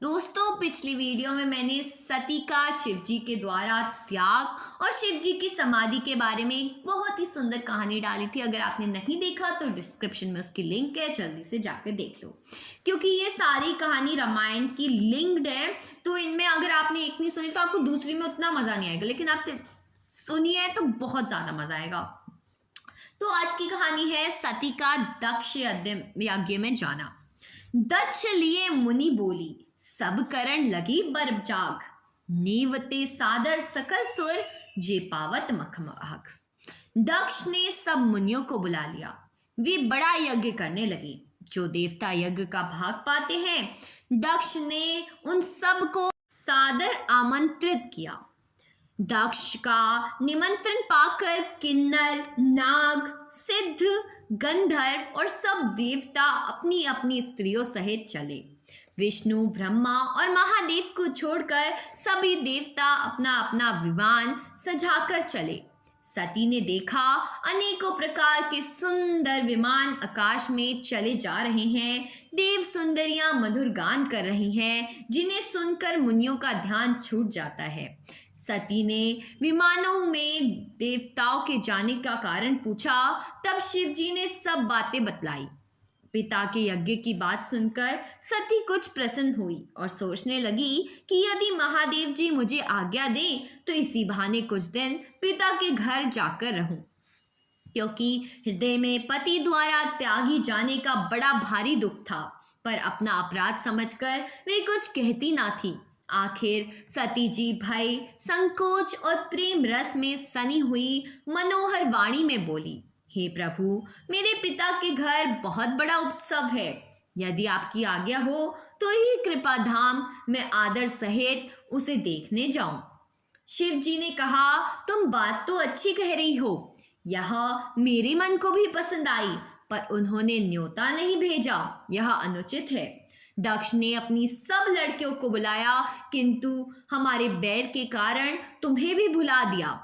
दोस्तों, पिछली वीडियो में मैंने सती का शिव जी के द्वारा त्याग और शिव जी की समाधि के बारे में एक बहुत ही सुंदर कहानी डाली थी। अगर आपने नहीं देखा तो डिस्क्रिप्शन में उसकी लिंक है, जल्दी से जाकर देख लो, क्योंकि ये सारी कहानी रामायण की लिंक्ड है। तो इनमें अगर आपने एक नहीं सुनी तो आपको दूसरी में उतना मज़ा नहीं आएगा, लेकिन आप सुनिए तो बहुत ज़्यादा मज़ा आएगा। तो आज की कहानी है सती का दक्ष यज्ञ में जाना। दक्ष लिए मुनि बोली, सब करण लगी बर्ब जाग, नीवते सादर सकल सुर, जे पावत मखमहाग। दक्ष ने सब मुनियों को बुला लिया। वे बड़ा यज्ञ करने लगे। जो देवता यज्ञ का भाग पाते हैं, दक्ष ने उन सब को सादर आमंत्रित किया। दक्ष का निमंत्रण पाकर किन्नर, नाग, सिद्ध, गंधर्व और सब देवता अपनी अपनी स्त्रियों सहित चले। विष्णु, ब्रह्मा और महादेव को छोड़कर सभी देवता अपना अपना विमान सजाकर चले। सती ने देखा अनेकों प्रकार के सुंदर विमान आकाश में चले जा रहे हैं। देव सुंदरियां मधुर गान कर रही हैं, जिन्हें सुनकर मुनियों का ध्यान छूट जाता है। सती ने विमानों में देवताओं के जाने का कारण पूछा। तब शिव जी ने सब बातें बतलाई। पिता के यज्ञ की बात सुनकर सती कुछ प्रसन्न हुई और सोचने लगी कि यदि महादेव जी मुझे आज्ञा दें तो इसी बहाने कुछ दिन पिता के घर जाकर रहूं, क्योंकि हृदय में पति द्वारा त्यागी जाने का बड़ा भारी दुख था। पर अपना अपराध समझकर वे कुछ कहती ना थी। आखिर सती जी भय, संकोच और प्रेम रस में सनी हुई मनोहर वाणी में बोली, हे प्रभु, मेरे पिता के घर बहुत बड़ा उत्सव है। यदि आपकी आज्ञा हो तो ही कृपा धाम में आदर सहित उसे देखने जाऊं। शिव जी ने कहा, तुम बात तो अच्छी कह रही हो, यह मेरे मन को भी पसंद आई, पर उन्होंने न्योता नहीं भेजा, यह अनुचित है। दक्ष ने अपनी सब लड़कियों को बुलाया, किंतु हमारे बैर के कारण तुम्हें भी भुला दिया।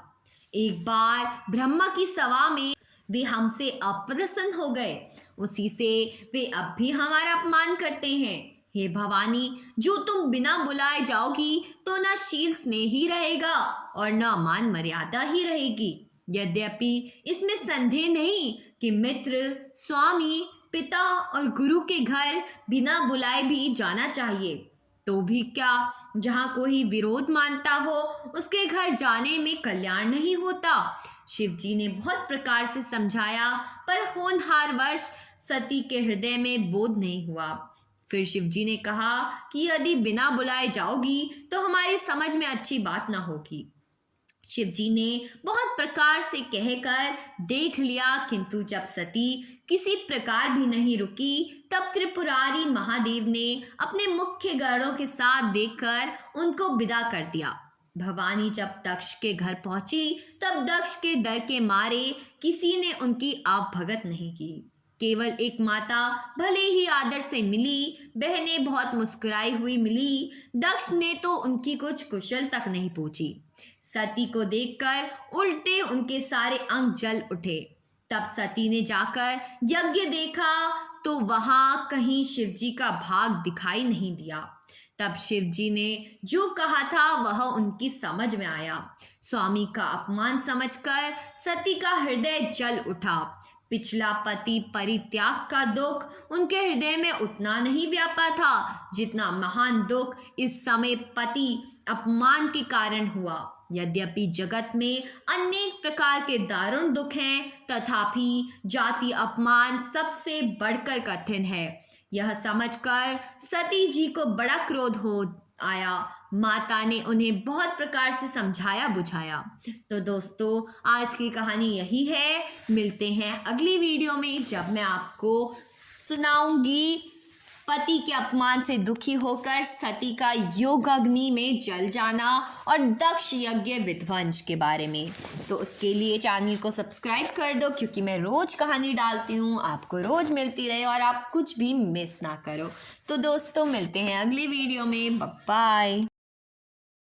एक बार ब्रह्मा की सभा में वे हमसे अप्रसन्न हो गए, उसी से वे अब भी हमारा अपमान करते हैं। हे भवानी, जो तुम बिना बुलाए जाओगी तो न शील स्नेह ही रहेगा और न मान मर्यादा ही रहेगी। यद्यपि इसमें संदेह नहीं कि मित्र, स्वामी, पिता और गुरु के घर बिना बुलाए भी जाना चाहिए, तो भी क्या जहाँ कोई विरोध मानता हो उसके घर जाने में कल्याण नहीं होता। शिव जी ने बहुत प्रकार से समझाया, पर होनहारवश सती के हृदय में बोध नहीं हुआ। फिर शिव जी ने कहा कि यदि बिना बुलाए जाओगी तो हमारी समझ में अच्छी बात ना होगी। शिव जी ने बहुत प्रकार से कहकर देख लिया, किंतु जब सती किसी प्रकार भी नहीं रुकी, तब त्रिपुरारी महादेव ने अपने मुख्य गणों के साथ देखकर उनको विदा कर दिया। भवानी जब दक्ष के घर पहुंची, तब दक्ष के डर के मारे किसी ने उनकी आवभगत नहीं की। केवल एक माता भले ही आदर से मिली, बहनें बहुत मुस्कुराई हुई मिली, दक्ष ने तो उनकी कुछ कुशल तक नहीं पूछी। सती को देखकर उल्टे उनके सारे अंग जल उठे। तब सती ने जाकर यज्ञ देखा तो वहां कहीं शिवजी का भाग दिखाई नहीं दिया। तब शिव जी ने जो कहा था वह उनकी समझ में आया। स्वामी का अपमान समझकर सती का हृदय जल उठा। पिछला पति परित्याग का दुख उनके हृदय में उतना नहीं व्यापा था जितना महान दुख इस समय पति अपमान के कारण हुआ। यद्यपि जगत में अनेक प्रकार के दारुण दुख हैं, तथापि जाति अपमान सबसे बढ़कर कठिन है। यह समझकर सती जी को बड़ा क्रोध हो आया। माता ने उन्हें बहुत प्रकार से समझाया बुझाया। तो दोस्तों, आज की कहानी यही है। मिलते हैं अगली वीडियो में, जब मैं आपको सुनाऊंगी पति के अपमान से दुखी होकर सती का योग अग्नि में जल जाना और दक्ष यज्ञ विध्वंस के बारे में। तो उसके लिए चैनल को सब्सक्राइब कर दो, क्योंकि मैं रोज़ कहानी डालती हूँ, आपको रोज़ मिलती रहे और आप कुछ भी मिस ना करो। तो दोस्तों, मिलते हैं अगली वीडियो में। बाय।